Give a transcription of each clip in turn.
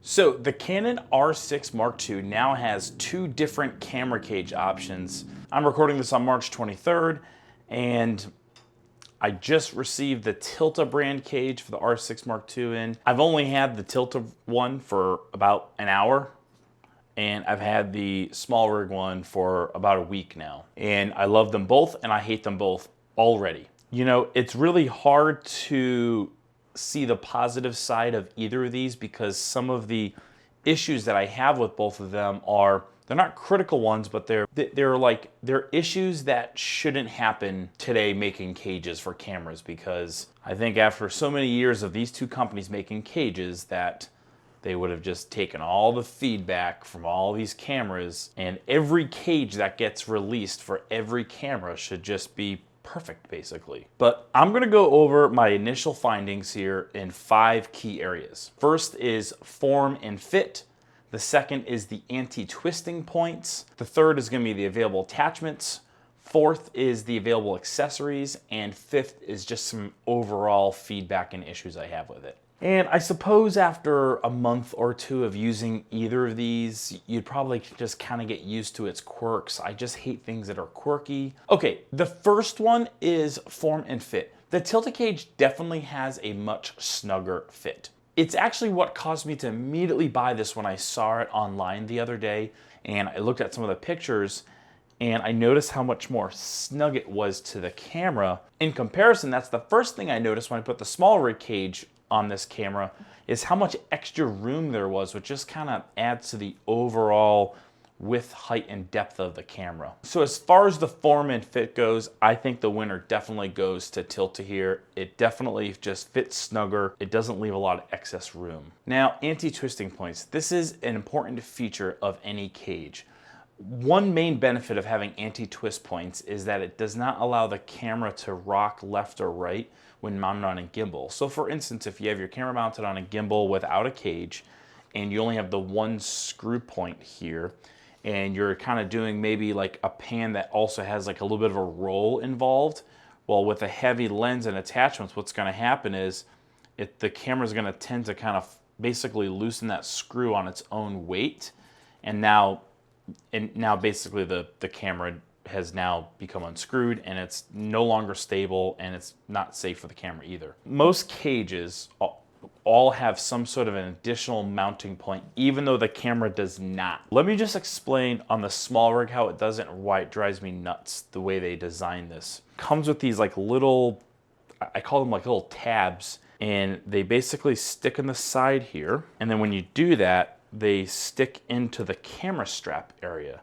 So the Canon R6 Mark II now has two different camera cage options. I'm recording this on March 23rd, and I just received the Tilta brand cage for the R6 Mark II in. I've only had the Tilta one for about an hour, and I've had the SmallRig one for about a week now. And I love them both, and I hate them both already. You know, it's really hard to see the positive side of either of these because some of the issues that I have with both of them are, they're not critical ones, but they're issues that shouldn't happen today making cages for cameras, because I think after so many years of these two companies making cages that they would have just taken all the feedback from all these cameras, and every cage that gets released for every camera should just be perfect, basically. But I'm gonna go over my initial findings here in 5 key areas. First is form and fit. The second is the anti-twisting points. The third is gonna be the available attachments. Fourth is the available accessories. And fifth is just some overall feedback and issues I have with it. And I suppose after a month or two of using either of these, you'd probably just kind of get used to its quirks. I just hate things that are quirky. Okay, the first one is form and fit. The Tilta cage definitely has a much snugger fit. It's actually what caused me to immediately buy this when I saw it online the other day, and I looked at some of the pictures, and I noticed how much more snug it was to the camera. In comparison, that's the first thing I noticed when I put the SmallRig cage on this camera, is how much extra room there was, which just kind of adds to the overall width, height, and depth of the camera. So as far as the form and fit goes, I think the winner definitely goes to Tilta here. It definitely just fits snugger. It doesn't leave a lot of excess room. Now, anti-twisting points. This is an important feature of any cage. One main benefit of having anti-twist points is that it does not allow the camera to rock left or right when mounted on a gimbal. So for instance, if you have your camera mounted on a gimbal without a cage and you only have the one screw point here, and you're kind of doing maybe like a pan that also has like a little bit of a roll involved, well, with a heavy lens and attachments, what's going to happen is the camera's going to tend to kind of basically loosen that screw on its own weight, and now basically the camera has now become unscrewed, and it's no longer stable, and it's not safe for the camera either. Most cages all have some sort of an additional mounting point, even though the camera does not. Let me just explain on the SmallRig how it does it and why it drives me nuts the way they designed this. It comes with these like little, I call them like little tabs, and they basically stick in the side here, and then when you do that, they stick into the camera strap area.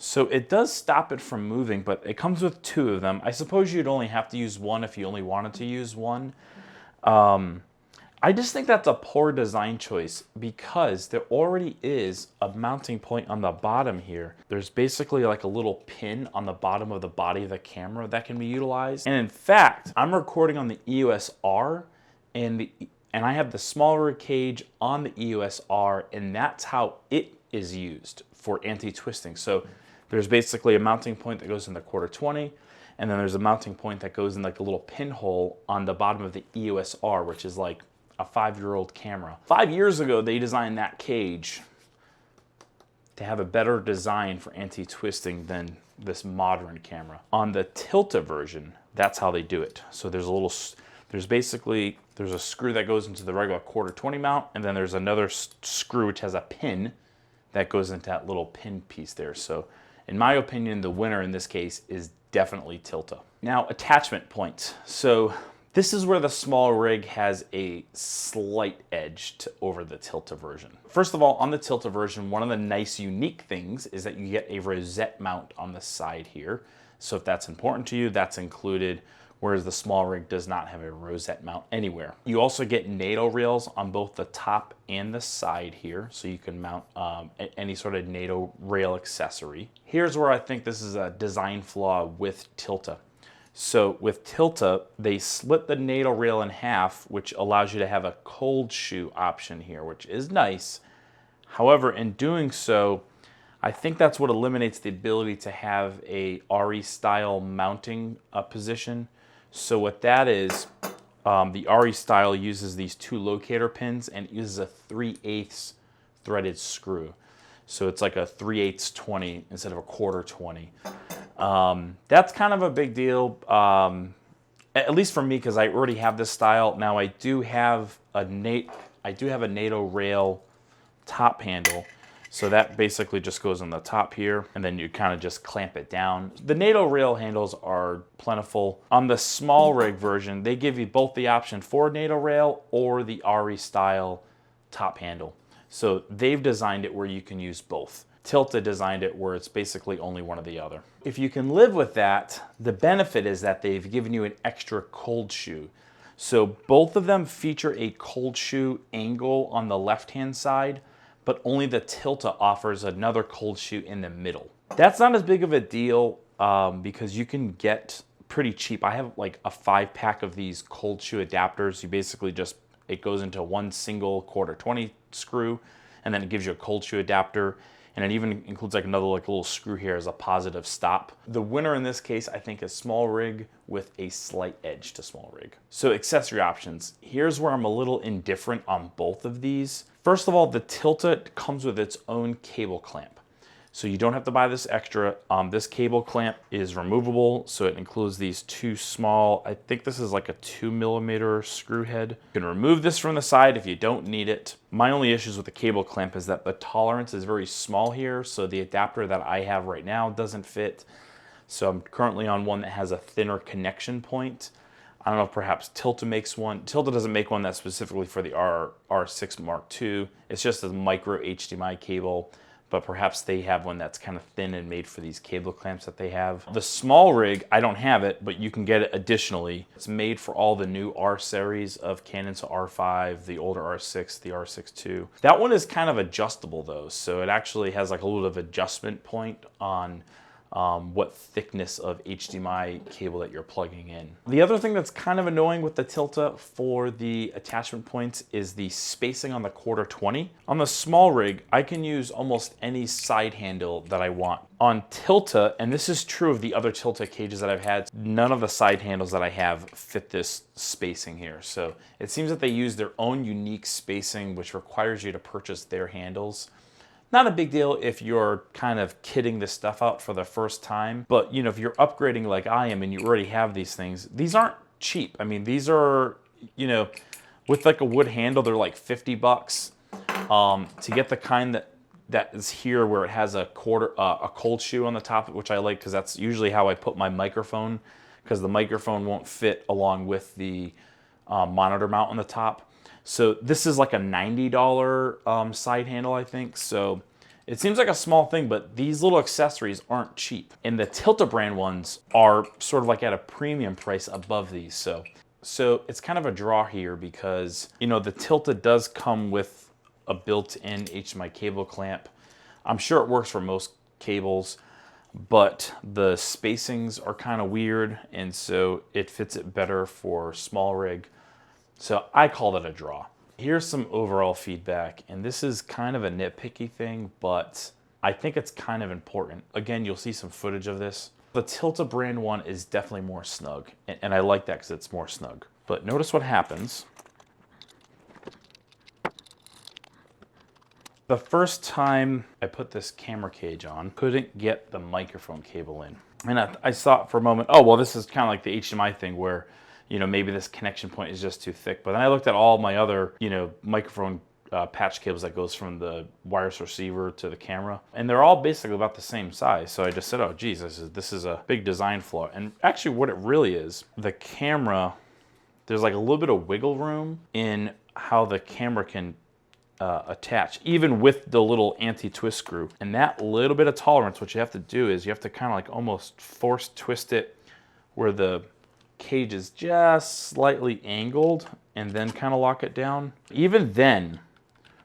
So it does stop it from moving, but it comes with 2 of them. I suppose you'd only have to use one if you only wanted to use one. I just think that's a poor design choice because there already is a mounting point on the bottom here. There's basically like a little pin on the bottom of the body of the camera that can be utilized. And in fact, I'm recording on the EOS R, and I have the SmallRig cage on the EOS R, and that's how it is used for anti-twisting. So there's basically a mounting point that goes in the 1/4-20, and then there's a mounting point that goes in like a little pinhole on the bottom of the EOS R, which is like a 5-year-old camera. 5 years ago, they designed that cage to have a better design for anti-twisting than this modern camera. On the Tilta version, that's how they do it. So there's a screw that goes into the regular 1/4-20 mount, and then there's another screw which has a pin that goes into that little pin piece there. So in my opinion, the winner in this case is definitely Tilta. Now, attachment points. So this is where the SmallRig has a slight edge over the Tilta version. First of all, on the Tilta version, one of the nice unique things is that you get a Rosette mount on the side here. So if that's important to you, that's included, whereas the SmallRig does not have a Rosette mount anywhere. You also get NATO rails on both the top and the side here, so you can mount any sort of NATO rail accessory. Here's where I think this is a design flaw with Tilta. So with Tilta, they split the NATO rail in half, which allows you to have a cold shoe option here, which is nice. However, in doing so, I think that's what eliminates the ability to have a RE style mounting position. So what that is, the RE style uses these 2 locator pins and it uses a 3/8 threaded screw. So it's like a 3/8 20 instead of a 1/4 20. That's kind of a big deal, at least for me, because I already have this style. Now I do have a NATO rail top handle. So that basically just goes on the top here, and then you kind of just clamp it down. The NATO rail handles are plentiful. On the SmallRig version, they give you both the option for NATO rail or the RE style top handle. So they've designed it where you can use both. Tilta designed it where it's basically only one or the other. If you can live with that, the benefit is that they've given you an extra cold shoe. So both of them feature a cold shoe angle on the left-hand side, but only the Tilta offers another cold shoe in the middle. That's not as big of a deal because you can get pretty cheap. I have like a 5-pack of these cold shoe adapters. You basically just, it goes into one single 1/4 20 screw, and then it gives you a cold shoe adapter. And it even includes like another like little screw here as a positive stop. The winner in this case, I think, is SmallRig with a slight edge to SmallRig. So accessory options. Here's where I'm a little indifferent on both of these. First of all, the Tilta comes with its own cable clamp. So you don't have to buy this extra. This cable clamp is removable, so it includes these two small, I think this is like a 2mm screw head. You can remove this from the side if you don't need it. My only issues with the cable clamp is that the tolerance is very small here, so the adapter that I have right now doesn't fit. So I'm currently on one that has a thinner connection point. I don't know if perhaps Tilta makes one. Tilta doesn't make one that's specifically for the R6 Mark II. It's just a micro HDMI cable, but perhaps they have one that's kind of thin and made for these cable clamps that they have. The SmallRig, I don't have it, but you can get it additionally. It's made for all the new R series of Canon, so R5, the older R6, the R6 II. That one is kind of adjustable though, so it actually has like a little bit of adjustment point on what thickness of HDMI cable that you're plugging in. The other thing that's kind of annoying with the Tilta for the attachment points is the spacing on the 1/4 20. On the SmallRig, I can use almost any side handle that I want. On Tilta, and this is true of the other Tilta cages that I've had, none of the side handles that I have fit this spacing here. So it seems that they use their own unique spacing, which requires you to purchase their handles. Not a big deal if you're kind of kitting this stuff out for the first time, but you know, if you're upgrading like I am and you already have these things, these aren't cheap. I mean, these are, you know, with like a wood handle, they're like 50 bucks. To get the kind that is here where it has a cold shoe on the top, which I like because that's usually how I put my microphone, because the microphone won't fit along with the monitor mount on the top. So this is like a $90 side handle, I think. So it seems like a small thing, but these little accessories aren't cheap. And the Tilta brand ones are sort of like at a premium price above these. So it's kind of a draw here because, you know, the Tilta does come with a built-in HDMI cable clamp. I'm sure it works for most cables, but the spacings are kind of weird, and so it fits it better for SmallRig. So I call that a draw. Here's some overall feedback, and this is kind of a nitpicky thing, but I think it's kind of important. Again, you'll see some footage of this. The Tilta brand one is definitely more snug, and I like that because it's more snug. But notice what happens. The first time I put this camera cage on, couldn't get the microphone cable in. And I thought for a moment, oh, well, this is kind of like the HDMI thing where, you know, maybe this connection point is just too thick. But then I looked at all my other, you know, microphone patch cables that goes from the wireless receiver to the camera, and they're all basically about the same size. So I just said, oh, geez, this is a big design flaw. And actually what it really is, the camera, there's like a little bit of wiggle room in how the camera can attach, even with the little anti-twist screw. And that little bit of tolerance, what you have to do is you have to kind of like almost force twist it where the cage is just slightly angled, and then kind of lock it down. Even then,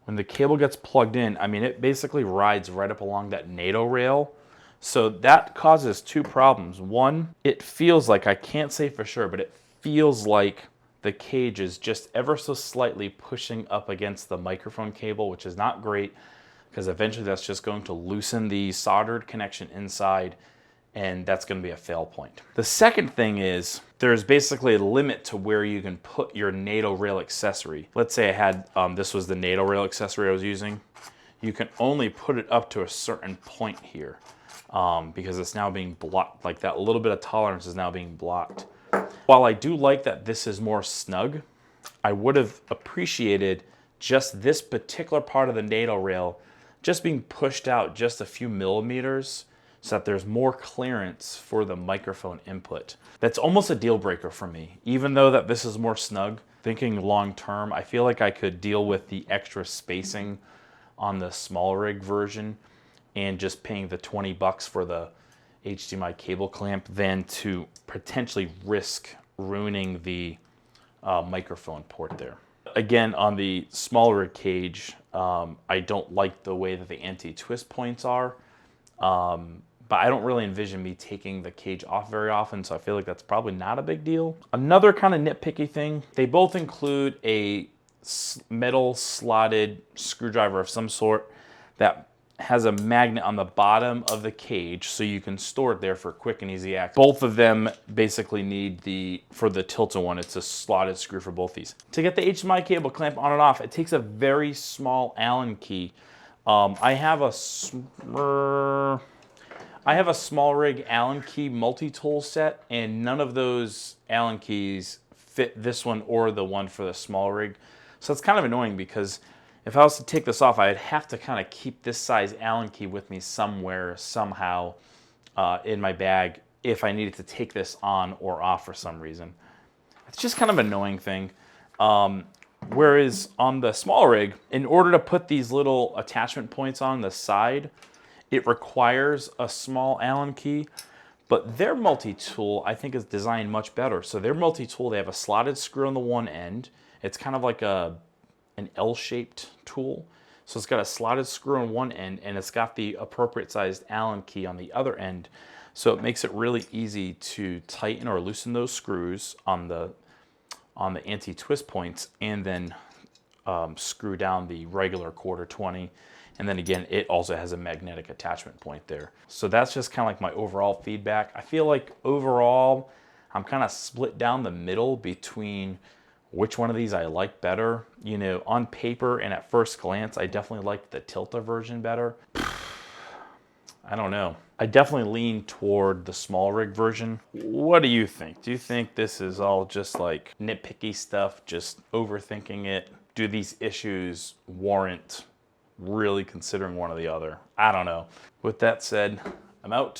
when the cable gets plugged in, I mean, it basically rides right up along that NATO rail. So that causes two problems. One, it feels like, I can't say for sure, but it feels like the cage is just ever so slightly pushing up against the microphone cable, which is not great because eventually that's just going to loosen the soldered connection inside, and that's going to be a fail point. The second thing is there's basically a limit to where you can put your NATO rail accessory. Let's say I had, this was the NATO rail accessory I was using. you can only put it up to a certain point here because it's now being blocked. Like that little bit of tolerance is now being blocked. While I do like that this is more snug, I would have appreciated just this particular part of the NATO rail just being pushed out just a few millimeters so that there's more clearance for the microphone input. That's almost a deal breaker for me. Even though that this is more snug, thinking long term, I feel like I could deal with the extra spacing on the SmallRig version and just paying the 20 bucks for the HDMI cable clamp than to potentially risk ruining the microphone port there. Again, on the SmallRig cage, I don't like the way that the anti-twist points are, but I don't really envision me taking the cage off very often, so I feel like that's probably not a big deal. Another kind of nitpicky thing, they both include a metal slotted screwdriver of some sort that has a magnet on the bottom of the cage so you can store it there for quick and easy access. Both of them basically need for the Tilta one, it's a slotted screw for both these. To get the HDMI cable clamp on and off, it takes a very small Allen key. I have a SmallRig Allen key multi-tool set, and none of those Allen keys fit this one or the one for the SmallRig. So it's kind of annoying because if I was to take this off, I'd have to kind of keep this size Allen key with me somewhere, somehow, in my bag if I needed to take this on or off for some reason. It's just kind of an annoying thing. Whereas on the SmallRig, in order to put these little attachment points on the side, it requires a small Allen key, but their multi-tool I think is designed much better. So their multi-tool, they have a slotted screw on the one end. It's kind of like an L-shaped tool. So it's got a slotted screw on one end and it's got the appropriate sized Allen key on the other end. So it makes it really easy to tighten or loosen those screws on the anti-twist points and then screw down the regular 1/4-20. And then again, it also has a magnetic attachment point there. So that's just kind of like my overall feedback. I feel like overall, I'm kind of split down the middle between which one of these I like better. You know, on paper and at first glance, I definitely like the Tilta version better. I don't know. I definitely lean toward the SmallRig version. What do you think? Do you think this is all just like nitpicky stuff, just overthinking it? Do these issues warrant really considering one or the other? I don't know. With that said, I'm out.